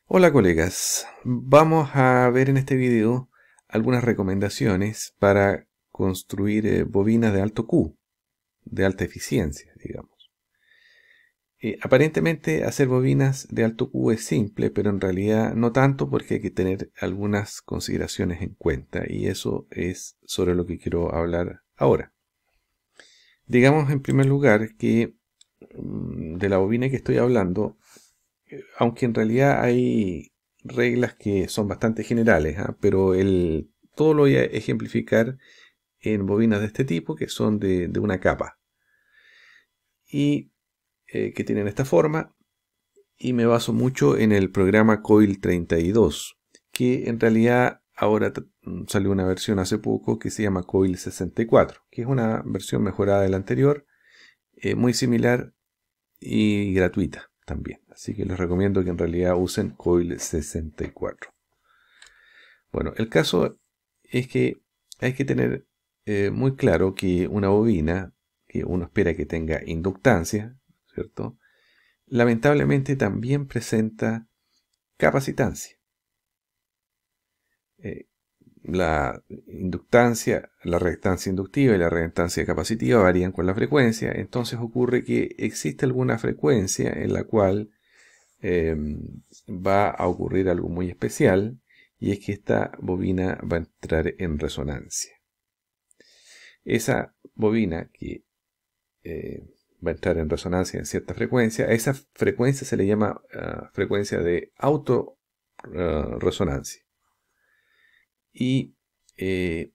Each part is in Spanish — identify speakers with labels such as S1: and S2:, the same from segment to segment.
S1: Hola colegas, vamos a ver en este video algunas recomendaciones para construir bobinas de alto Q, de alta eficiencia, digamos. Aparentemente hacer bobinas de alto Q es simple, pero en realidad no tanto porque hay que tener algunas consideraciones en cuenta y eso es sobre lo que quiero hablar ahora. Digamos en primer lugar que de la bobina que estoy hablando, aunque en realidad hay reglas que son bastante generales, pero todo lo voy a ejemplificar en bobinas de este tipo, que son de una capa, y que tienen esta forma, y me baso mucho en el programa Coil 32, que en realidad ahora salió una versión hace poco que se llama Coil 64, que es una versión mejorada de la anterior, muy similar y gratuita también. Así que les recomiendo que en realidad usen Coil 64. Bueno, el caso es que hay que tener muy claro que una bobina, que uno espera que tenga inductancia, ¿cierto? Lamentablemente también presenta capacitancia. Eh, la inductancia, la reactancia inductiva y la reactancia capacitiva varían con la frecuencia, entonces ocurre que existe alguna frecuencia en la cual va a ocurrir algo muy especial, y es que esta bobina va a entrar en resonancia. Esa bobina que va a entrar en resonancia en cierta frecuencia, a esa frecuencia se le llama frecuencia de autorresonancia. Y en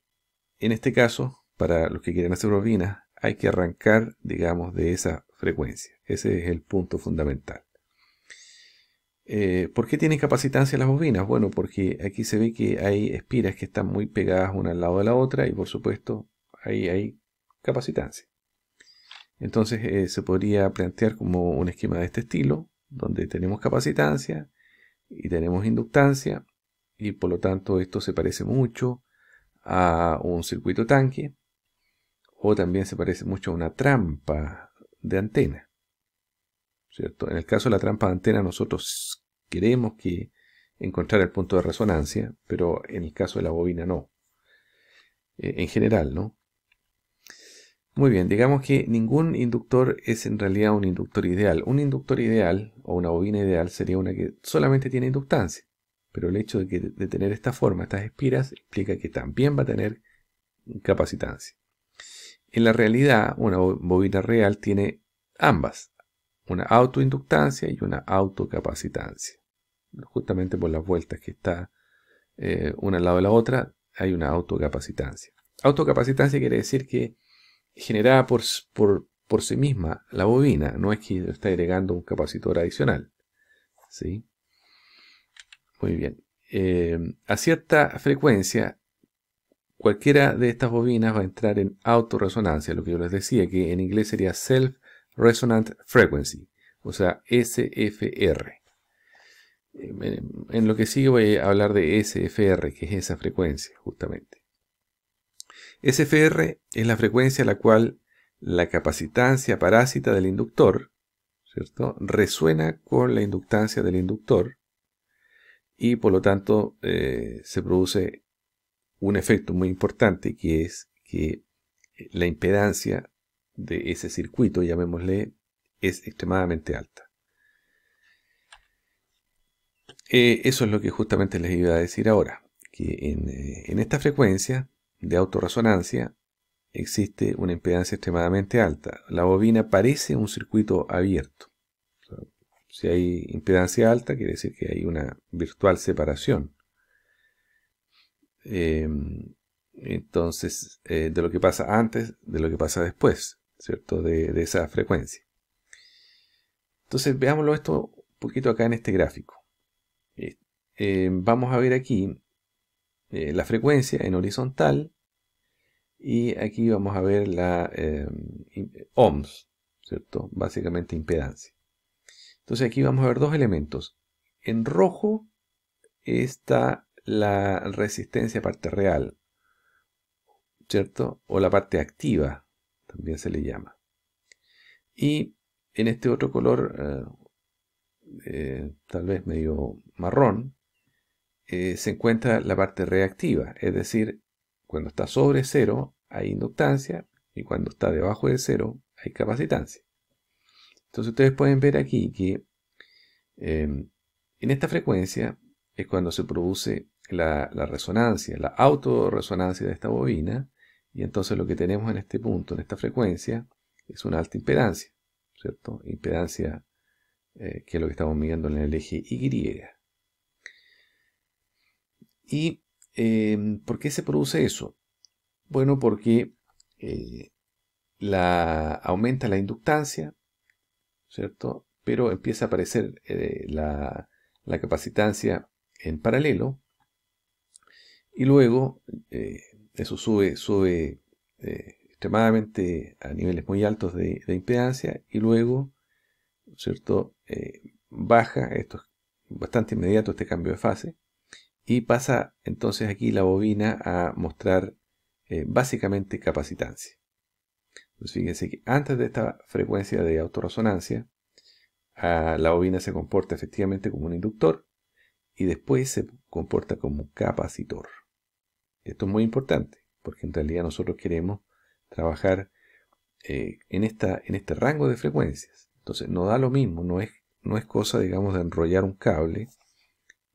S1: este caso, para los que quieren hacer bobinas, hay que arrancar, digamos, de esa frecuencia. Ese es el punto fundamental. ¿Por qué tienen capacitancia las bobinas? Bueno, porque aquí se ve que hay espiras que están muy pegadas una al lado de la otra y por supuesto ahí hay capacitancia. Entonces se podría plantear como un esquema de este estilo, donde tenemos capacitancia y tenemos inductancia, y por lo tanto esto se parece mucho a un circuito tanque, o también se parece mucho a una trampa de antena, ¿cierto? En el caso de la trampa de antena nosotros queremos que encontrar el punto de resonancia, pero en el caso de la bobina no. En general, ¿no? Muy bien, digamos que ningún inductor es en realidad un inductor ideal. Un inductor ideal o una bobina ideal sería una que solamente tiene inductancia. Pero el hecho de tener esta forma, estas espiras, implica que también va a tener capacitancia. En la realidad, una bobina real tiene ambas, una autoinductancia y una autocapacitancia. Justamente por las vueltas que está una al lado de la otra, hay una autocapacitancia. Autocapacitancia quiere decir que generada por sí misma la bobina, no es que está agregando un capacitor adicional. ¿Sí? Muy bien. A cierta frecuencia, cualquiera de estas bobinas va a entrar en autorresonancia, lo que yo les decía, que en inglés sería Self-Resonant Frequency, o sea, SFR. En lo que sigue voy a hablar de SFR, que es esa frecuencia, justamente. SFR es la frecuencia a la cual la capacitancia parásita del inductor, ¿cierto?, resuena con la inductancia del inductor y por lo tanto se produce un efecto muy importante, que es que la impedancia de ese circuito, llamémosle, es extremadamente alta. Eso es lo que justamente les iba a decir ahora, que en esta frecuencia de autorresonancia existe una impedancia extremadamente alta. La bobina parece un circuito abierto. O sea, si hay impedancia alta, quiere decir que hay una virtual separación. Entonces, de lo que pasa antes, de lo que pasa después, ¿cierto? De esa frecuencia. Entonces, veámoslo esto un poquito acá en este gráfico. Vamos a ver aquí la frecuencia en horizontal, y aquí vamos a ver la ohms, ¿cierto? Básicamente impedancia. Entonces aquí vamos a ver dos elementos. En rojo está la resistencia parte real, ¿cierto? O la parte activa, también se le llama. Y en este otro color tal vez medio marrón, se encuentra la parte reactiva, es decir, cuando está sobre cero hay inductancia y cuando está debajo de cero hay capacitancia. Entonces ustedes pueden ver aquí que en esta frecuencia es cuando se produce la resonancia, la autorresonancia de esta bobina, y entonces lo que tenemos en este punto, en esta frecuencia, es una alta impedancia, ¿cierto? Impedancia que es lo que estamos midiendo en el eje Y. ¿Y por qué se produce eso? Bueno, porque aumenta la inductancia, ¿cierto? Pero empieza a aparecer la capacitancia en paralelo, y luego eso sube extremadamente a niveles muy altos de impedancia, y luego, ¿cierto? Baja, esto es bastante inmediato, este cambio de fase, y pasa entonces aquí la bobina a mostrar básicamente capacitancia. Entonces fíjense que antes de esta frecuencia de autorresonancia, la bobina se comporta efectivamente como un inductor y después se comporta como un capacitor. Esto es muy importante porque en realidad nosotros queremos trabajar en este rango de frecuencias. Entonces no da lo mismo, no es cosa, digamos, de enrollar un cable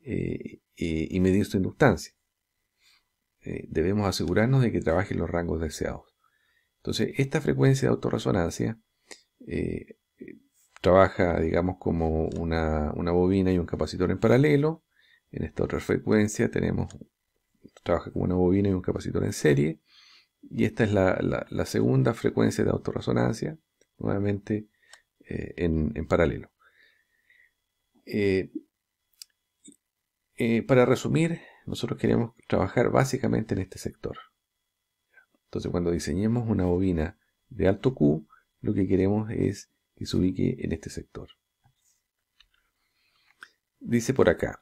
S1: y medir su inductancia. Debemos asegurarnos de que trabaje en los rangos deseados. Entonces esta frecuencia de autorresonancia trabaja, digamos, como una bobina y un capacitor en paralelo. En esta otra frecuencia trabaja como una bobina y un capacitor en serie. Y esta es la segunda frecuencia de autorresonancia, nuevamente en paralelo. Para resumir, nosotros queremos trabajar básicamente en este sector. Entonces, cuando diseñemos una bobina de alto Q, lo que queremos es que se ubique en este sector. Dice por acá,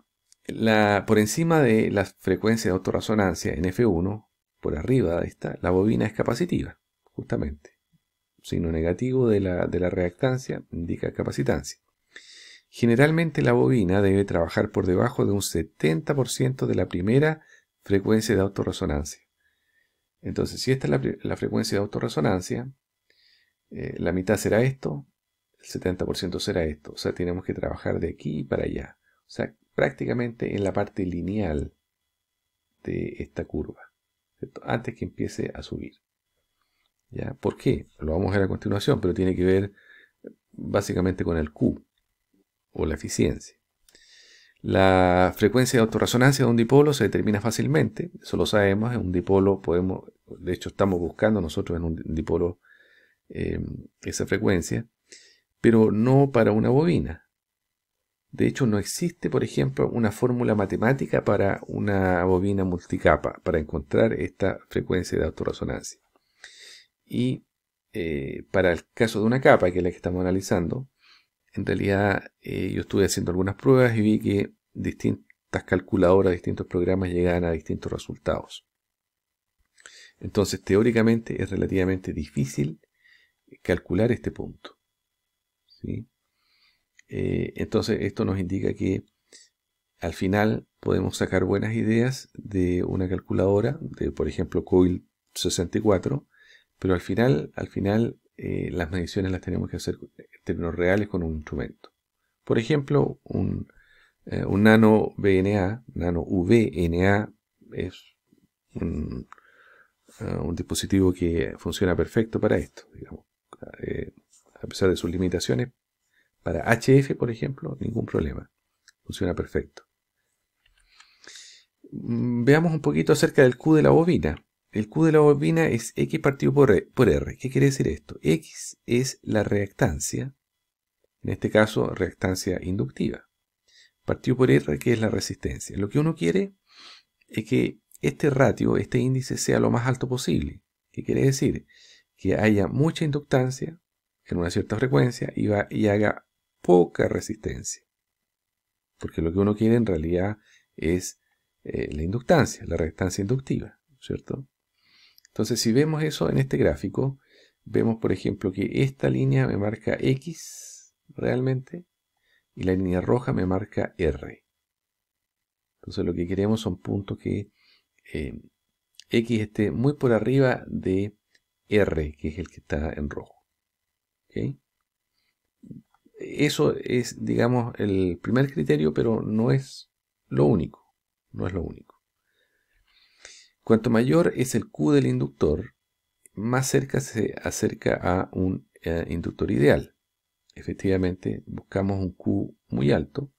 S1: por encima de la frecuencia de autorresonancia en F1, por arriba de esta, la bobina es capacitiva, justamente. Signo negativo de la reactancia indica capacitancia. Generalmente la bobina debe trabajar por debajo de un 70% de la primera frecuencia de autorresonancia. Entonces, si esta es la frecuencia de autorresonancia, la mitad será esto, el 70% será esto. O sea, tenemos que trabajar de aquí para allá. O sea, prácticamente en la parte lineal de esta curva, ¿cierto? Antes que empiece a subir. ¿Ya? ¿Por qué? Lo vamos a ver a continuación, pero tiene que ver básicamente con el Q, o la eficiencia. La frecuencia de autorresonancia de un dipolo se determina fácilmente, eso lo sabemos. En un dipolo de hecho estamos buscando nosotros en un dipolo esa frecuencia, pero no para una bobina. De hecho, no existe, por ejemplo, una fórmula matemática para una bobina multicapa para encontrar esta frecuencia de autorresonancia. Y para el caso de una capa, que es la que estamos analizando, en realidad yo estuve haciendo algunas pruebas y vi que distintas calculadoras, distintos programas llegaban a distintos resultados. Entonces, teóricamente es relativamente difícil calcular este punto, ¿sí? Entonces, esto nos indica que al final podemos sacar buenas ideas de una calculadora, de por ejemplo COIL 64, pero al final las mediciones las tenemos que hacer en términos reales con un instrumento. Por ejemplo, un nano VNA, nano VNA es un dispositivo que funciona perfecto para esto, digamos. A pesar de sus limitaciones, para HF, por ejemplo, ningún problema. Funciona perfecto. Veamos un poquito acerca del Q de la bobina. El Q de la bobina es X partido por R. ¿Qué quiere decir esto? X es la reactancia, en este caso reactancia inductiva, partido por R, que es la resistencia. Lo que uno quiere es que este ratio, este índice, sea lo más alto posible. ¿Qué quiere decir? Que haya mucha inductancia en una cierta frecuencia y haga poca resistencia. Porque lo que uno quiere en realidad es la inductancia, la reactancia inductiva, ¿cierto? Entonces, si vemos eso en este gráfico, vemos, por ejemplo, que esta línea me marca X realmente, y la línea roja me marca R. Entonces lo que queremos son puntos que X esté muy por arriba de R, que es el que está en rojo. ¿Okay? Eso es, digamos, el primer criterio, pero no es lo único. No es lo único. Cuanto mayor es el Q del inductor, más cerca se acerca a un inductor ideal. Efectivamente, buscamos un Q muy alto,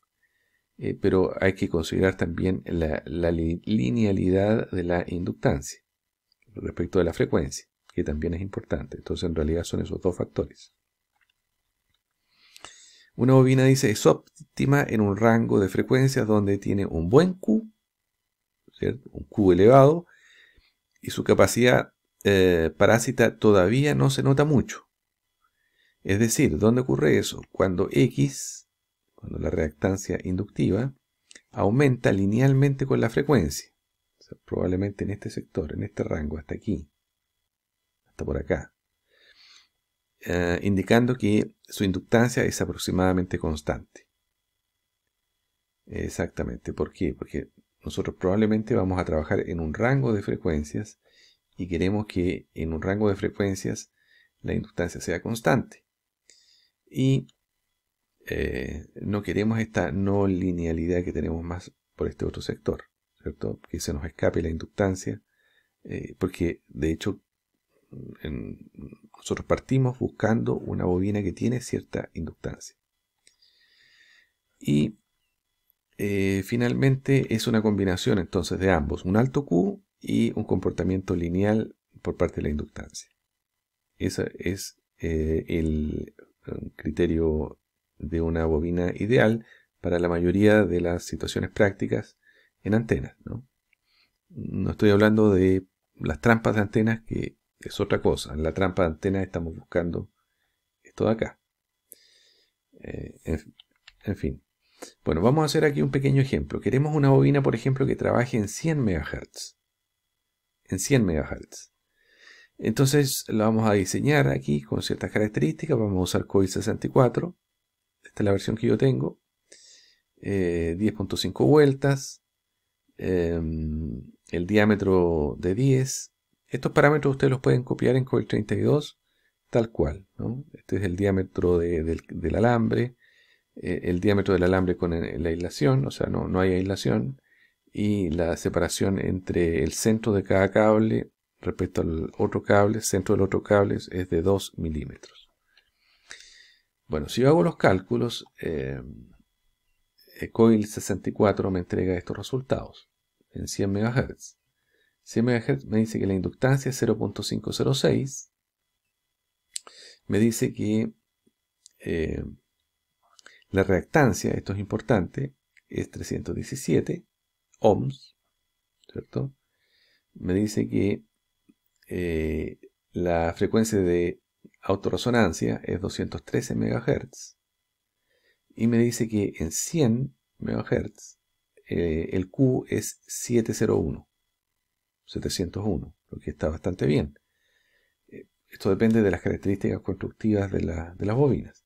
S1: pero hay que considerar también la linealidad de la inductancia respecto de la frecuencia, que también es importante. Entonces, en realidad son esos dos factores. Una bobina dice es óptima en un rango de frecuencias donde tiene un buen Q, ¿cierto? Un Q elevado, y su capacidad parásita todavía no se nota mucho. Es decir, ¿dónde ocurre eso? Cuando X, cuando la reactancia inductiva, aumenta linealmente con la frecuencia. O sea, probablemente en este sector, en este rango, hasta aquí, hasta por acá. Indicando que su inductancia es aproximadamente constante. Exactamente. ¿Por qué? Porque nosotros probablemente vamos a trabajar en un rango de frecuencias y queremos que en un rango de frecuencias la inductancia sea constante. Y no queremos esta no linealidad que tenemos más por este otro sector, ¿cierto? Que se nos escape la inductancia, porque de hecho nosotros partimos buscando una bobina que tiene cierta inductancia. Y finalmente es una combinación entonces de ambos, un alto Q y un comportamiento lineal por parte de la inductancia. Ese es el criterio de una bobina ideal para la mayoría de las situaciones prácticas en antenas, ¿no? No estoy hablando de las trampas de antenas, que es otra cosa. En la trampa de antenas estamos buscando esto de acá. En fin. Bueno, vamos a hacer aquí un pequeño ejemplo. Queremos una bobina, por ejemplo, que trabaje en 100 MHz. En 100 MHz. Entonces la vamos a diseñar aquí con ciertas características. Vamos a usar Coil 64. Esta es la versión que yo tengo. 10.5 vueltas. El diámetro de 10. Estos parámetros ustedes los pueden copiar en Coil 32 tal cual, ¿no? Este es el diámetro del alambre. El diámetro del alambre con la aislación, o sea, no hay aislación, y la separación entre el centro de cada cable respecto al otro cable, centro del otro cable, es de 2 milímetros. Bueno, si yo hago los cálculos, Coil 64 me entrega estos resultados en 100 MHz. 100 MHz me dice que la inductancia es 0.506, me dice que la reactancia, esto es importante, es 317 ohms, ¿cierto? Me dice que la frecuencia de autorresonancia es 213 MHz y me dice que en 100 MHz el Q es 701, lo que está bastante bien. Esto depende de las características constructivas de las bobinas.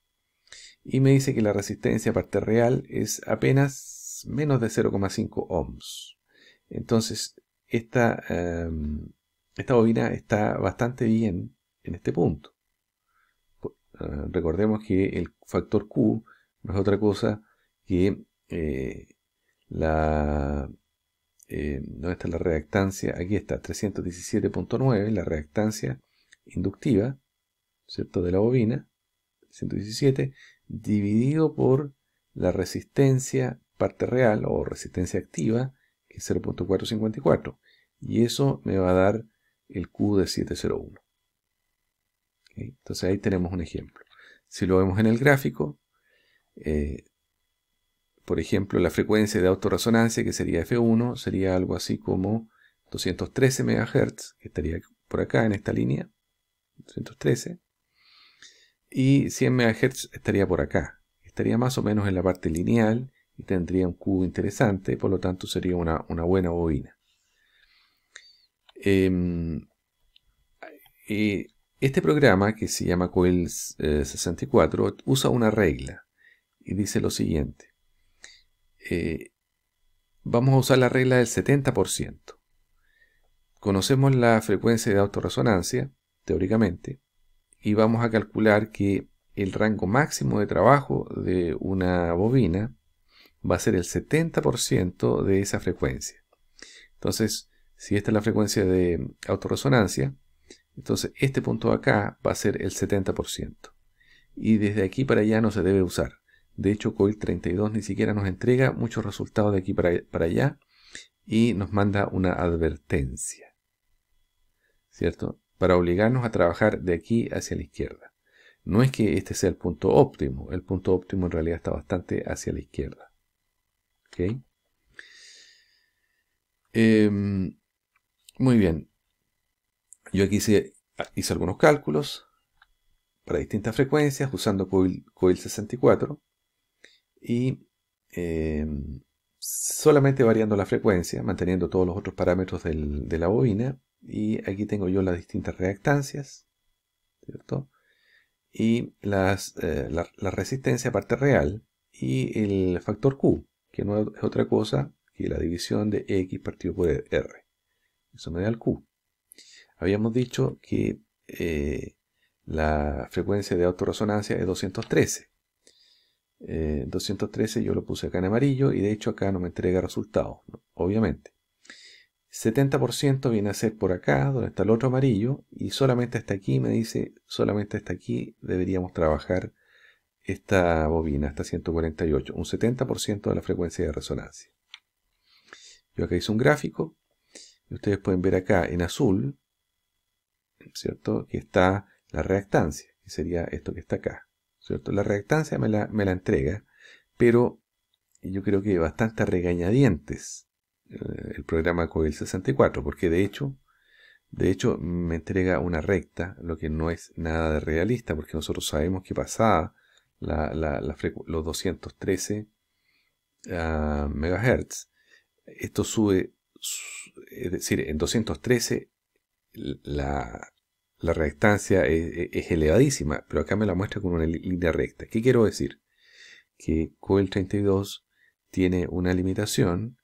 S1: Y me dice que la resistencia a parte real es apenas menos de 0,5 ohms. Entonces, esta bobina está bastante bien en este punto. Recordemos que el factor Q no es otra cosa que ¿dónde está la reactancia? Aquí está, 317.9, la reactancia inductiva, ¿cierto?, de la bobina, 117, dividido por la resistencia parte real o resistencia activa, que es 0.454. Y eso me va a dar el Q de 701. ¿Okay? Entonces ahí tenemos un ejemplo. Si lo vemos en el gráfico, por ejemplo, la frecuencia de autorresonancia, que sería F1, sería algo así como 213 MHz, que estaría por acá en esta línea, 213. Y 100 MHz estaría por acá. Estaría más o menos en la parte lineal y tendría un Q interesante, por lo tanto sería una buena bobina. Este programa, que se llama Coil 64, usa una regla. y dice lo siguiente. Vamos a usar la regla del 70%. Conocemos la frecuencia de autorresonancia, teóricamente, y vamos a calcular que el rango máximo de trabajo de una bobina va a ser el 70% de esa frecuencia. Entonces, si esta es la frecuencia de autorresonancia, entonces este punto de acá va a ser el 70%. Y desde aquí para allá no se debe usar. De hecho, Coil 32 ni siquiera nos entrega muchos resultados de aquí para allá y nos manda una advertencia, ¿cierto? Para obligarnos a trabajar de aquí hacia la izquierda. No es que este sea el punto óptimo en realidad está bastante hacia la izquierda. ¿Ok? Muy bien. Yo aquí hice algunos cálculos para distintas frecuencias usando Coil 64 y solamente variando la frecuencia, manteniendo todos los otros parámetros de la bobina. Y aquí tengo yo las distintas reactancias, ¿cierto? Y la resistencia parte real y el factor Q, que no es otra cosa que la división de X partido por R. Eso me da el Q. Habíamos dicho que la frecuencia de autorresonancia es 213. 213 yo lo puse acá en amarillo y de hecho acá no me entrega resultados, ¿no? Obviamente. 70% viene a ser por acá, donde está el otro amarillo, y solamente hasta aquí me dice, solamente hasta aquí deberíamos trabajar esta bobina, hasta 148, un 70% de la frecuencia de resonancia. Yo acá hice un gráfico, y ustedes pueden ver acá en azul, ¿cierto? Que está la reactancia, que sería esto que está acá, ¿cierto? La reactancia me la entrega, pero yo creo que bastante regañadientes el programa Coil 64, porque de hecho me entrega una recta, lo que no es nada de realista, porque nosotros sabemos que pasada los 213 MHz, esto sube, es decir, en 213 la reactancia es elevadísima, pero acá me la muestra con una línea recta. ¿Qué quiero decir? Que Coil 32 tiene una limitación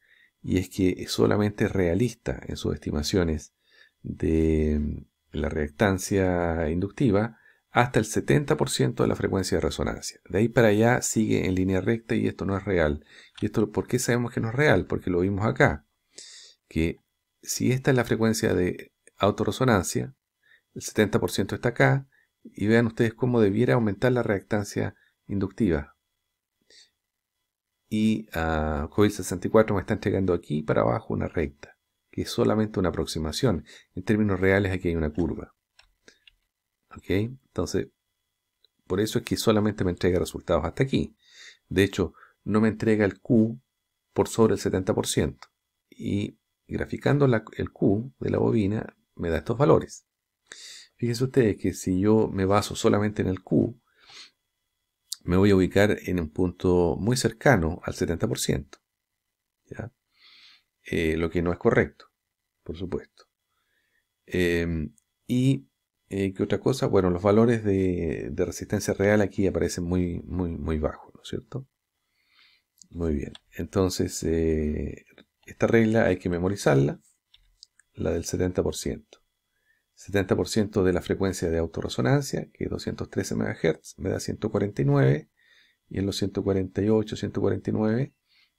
S1: y es que es solamente realista en sus estimaciones de la reactancia inductiva hasta el 70% de la frecuencia de resonancia. De ahí para allá sigue en línea recta y esto no es real. ¿Y esto por qué sabemos que no es real? Porque lo vimos acá, que si esta es la frecuencia de autorresonancia, el 70% está acá, y vean ustedes cómo debiera aumentar la reactancia inductiva. Y Coil 64 me está entregando aquí para abajo una recta, que es solamente una aproximación. En términos reales aquí hay una curva. ¿Ok? Entonces, por eso es que solamente me entrega resultados hasta aquí. De hecho, no me entrega el Q por sobre el 70%. Y graficando el Q de la bobina me da estos valores. Fíjense ustedes que si yo me baso solamente en el Q, me voy a ubicar en un punto muy cercano al 70%. ¿Ya? Lo que no es correcto, por supuesto. ¿Qué otra cosa? Bueno, los valores de resistencia real aquí aparecen muy, muy, muy bajos, ¿no es cierto? Muy bien. Entonces, esta regla hay que memorizarla, la del 70%. 70% de la frecuencia de autorresonancia, que es 213 MHz, me da 149, y en los 148, 149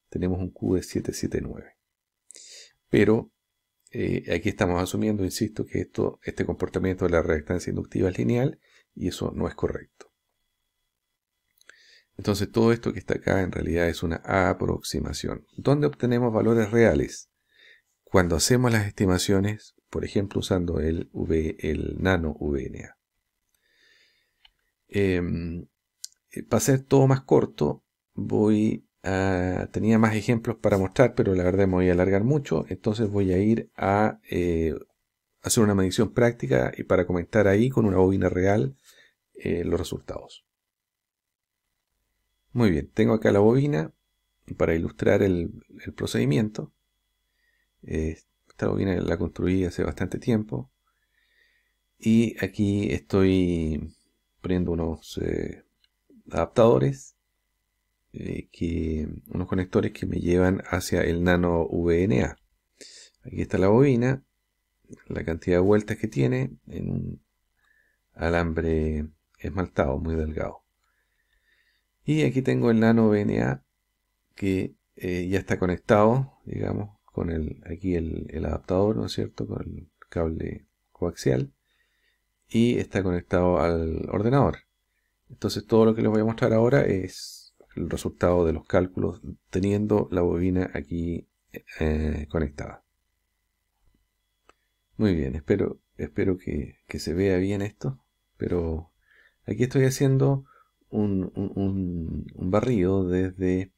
S1: tenemos un Q de 779. Pero aquí estamos asumiendo, insisto, que este comportamiento de la reactancia inductiva es lineal, y eso no es correcto. Entonces todo esto que está acá en realidad es una aproximación. ¿Dónde obtenemos valores reales? Cuando hacemos las estimaciones, por ejemplo, usando el nano VNA. Para hacer todo más corto, tenía más ejemplos para mostrar, pero la verdad me voy a alargar mucho, entonces voy a ir a hacer una medición práctica y para comentar ahí con una bobina real los resultados. Muy bien, tengo acá la bobina para ilustrar el procedimiento. Esta bobina la construí hace bastante tiempo y aquí estoy poniendo unos adaptadores unos conectores que me llevan hacia el nano VNA. Aquí está la bobina, la cantidad de vueltas que tiene en un alambre esmaltado muy delgado. Y aquí tengo el nano VNA que ya está conectado, digamos, con aquí el adaptador, ¿no es cierto?, con el cable coaxial, y está conectado al ordenador. Entonces todo lo que les voy a mostrar ahora es el resultado de los cálculos teniendo la bobina aquí conectada. Muy bien, espero que se vea bien esto, pero aquí estoy haciendo un barrido desde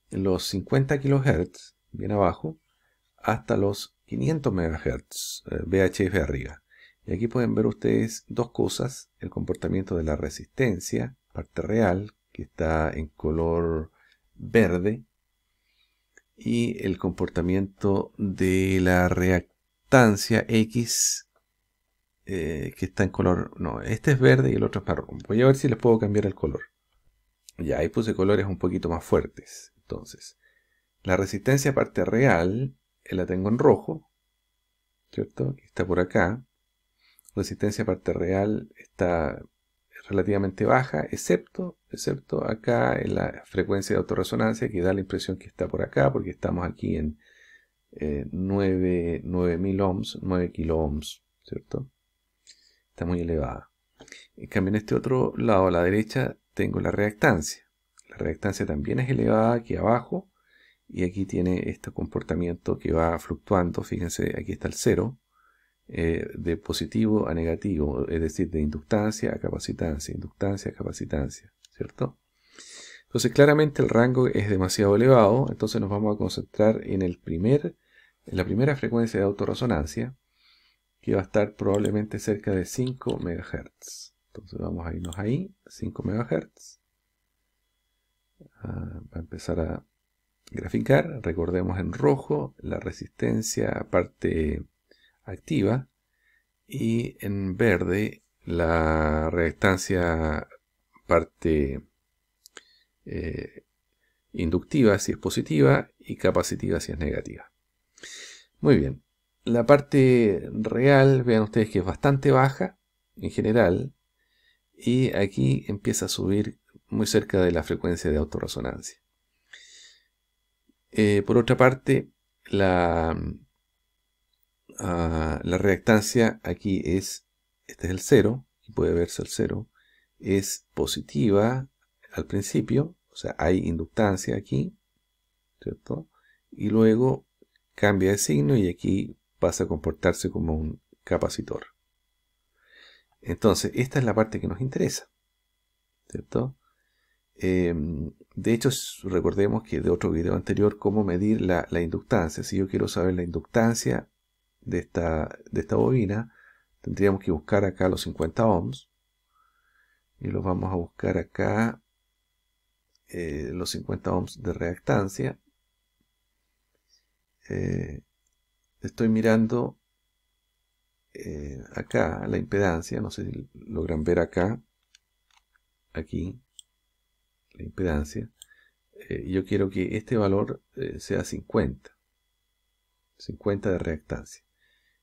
S1: los 50 kHz, bien abajo, hasta los 500 MHz, VHF arriba. Y aquí pueden ver ustedes dos cosas: el comportamiento de la resistencia, parte real, que está en color verde, y el comportamiento de la reactancia X, que está en color... No, este es verde y el otro es marrón. Voy a ver si les puedo cambiar el color. Ya, ahí puse colores un poquito más fuertes. Entonces, la resistencia parte real la tengo en rojo, ¿cierto? Está por acá. Resistencia parte real está relativamente baja, excepto acá en la frecuencia de autorresonancia, que da la impresión que está por acá, porque estamos aquí en 9000 ohms, 9 kilo ohms, ¿cierto? Está muy elevada. En cambio, en este otro lado, a la derecha, tengo la reactancia. La reactancia también es elevada aquí abajo, y aquí tiene este comportamiento que va fluctuando. Fíjense, aquí está el 0, de positivo a negativo, es decir, de inductancia a capacitancia, ¿cierto? Entonces claramente el rango es demasiado elevado, entonces nos vamos a concentrar en la primera frecuencia de autorresonancia, que va a estar probablemente cerca de 5 MHz. Entonces vamos a irnos ahí, 5 MHz. Va a empezar a graficar. Recordemos, en rojo la resistencia parte activa y en verde la reactancia parte inductiva si es positiva y capacitiva si es negativa. Muy bien, la parte real, vean ustedes que es bastante baja en general, y aquí empieza a subir muy cerca de la frecuencia de autorresonancia. Por otra parte, la reactancia aquí este es el 0, aquí puede verse el 0, es positiva al principio, o sea, hay inductancia aquí, ¿cierto? Y luego cambia de signo y aquí pasa a comportarse como un capacitor. Entonces, esta es la parte que nos interesa, ¿cierto? De hecho, recordemos que de otro video anterior, cómo medir la inductancia. Si yo quiero saber la inductancia de esta bobina, tendríamos que buscar acá los 50 ohms. Y los vamos a buscar acá, los 50 ohms de reactancia. Estoy mirando acá la impedancia, no sé si logran ver acá, aquí, la impedancia. Yo quiero que este valor sea 50 de reactancia.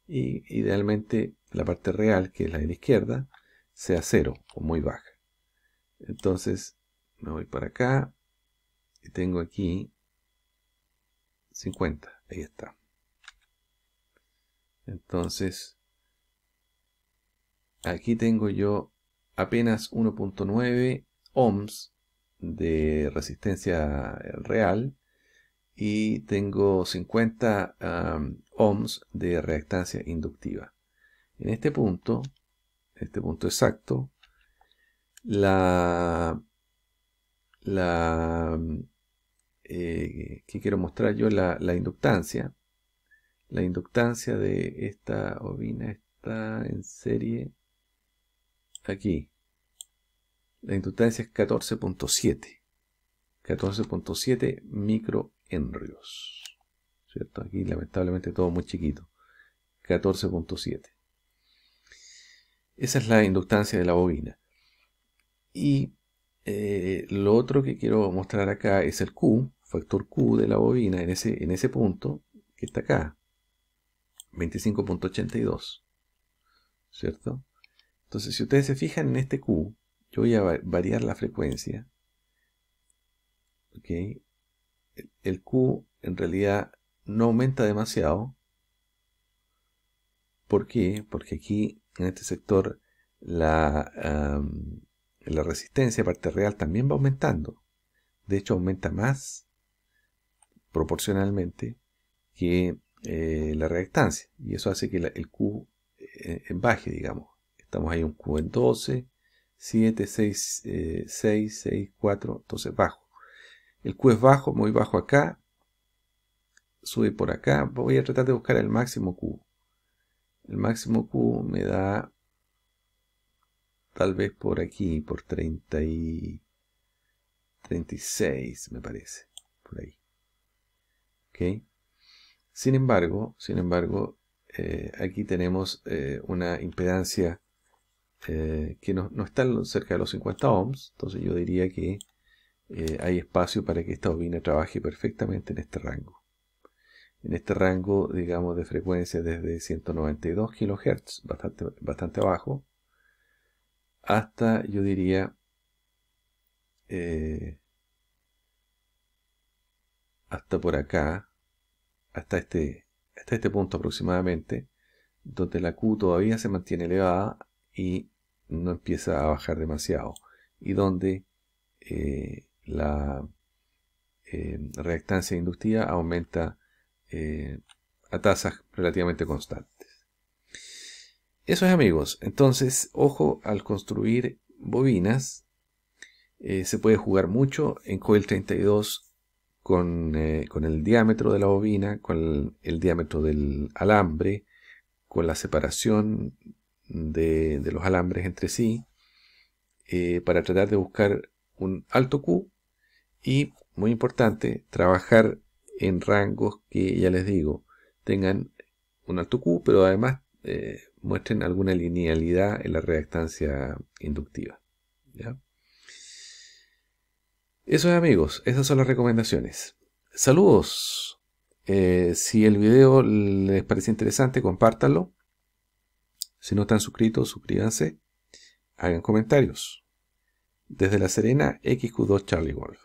S1: Y idealmente la parte real, que es la de la izquierda, sea 0 o muy baja. Entonces me voy para acá y tengo aquí 50, ahí está. Entonces aquí tengo yo apenas 1.9 ohms de resistencia real y tengo 50 ohms de reactancia inductiva. En este punto exacto, que quiero mostrar yo, la inductancia. La inductancia de esta bobina está en serie aquí. La inductancia es 14.7. 14.7 microhenrios, ¿cierto? Aquí lamentablemente todo muy chiquito. 14.7. Esa es la inductancia de la bobina. Y Lo otro que quiero mostrar acá es el Q, factor Q de la bobina en ese punto que está acá, 25.82, ¿cierto? Entonces, si ustedes se fijan en este Q, yo voy a variar la frecuencia. ¿Ok? El Q en realidad no aumenta demasiado. ¿Por qué? Porque aquí, en este sector, la resistencia, parte real, también va aumentando. De hecho, aumenta más proporcionalmente que la reactancia. Y eso hace que el Q baje, digamos. Estamos ahí un Q en 12, 7, 6, 6, 6, 4, entonces bajo. El Q es bajo, muy bajo acá. Sube por acá. Voy a tratar de buscar el máximo Q. El máximo Q me da tal vez por aquí, por 30 y 36 me parece. Por ahí. ¿Ok? Sin embargo, aquí tenemos una impedancia que no está cerca de los 50 ohms. Entonces yo diría que hay espacio para que esta bobina trabaje perfectamente en este rango. En este rango, digamos, de frecuencia desde 192 kHz, bastante bajo, hasta, yo diría, hasta por acá, hasta este punto aproximadamente, donde la Q todavía se mantiene elevada y no empieza a bajar demasiado, y donde la reactancia inductiva aumenta a tasas relativamente constantes. Eso es, amigos. Entonces, ojo al construir bobinas. Se puede jugar mucho en Coil 32 con el diámetro de la bobina, con el diámetro del alambre, con la separación de los alambres entre sí, para tratar de buscar un alto Q y, muy importante, trabajar en rangos que, ya les digo, tengan un alto Q, pero además muestren alguna linealidad en la reactancia inductiva. ¿Ya? Eso es, amigos, esas son las recomendaciones. Saludos. Si el video les parece interesante, compártanlo. Si no están suscritos, suscríbanse. Hagan comentarios. Desde La Serena, XQ2 Charlie Wolf.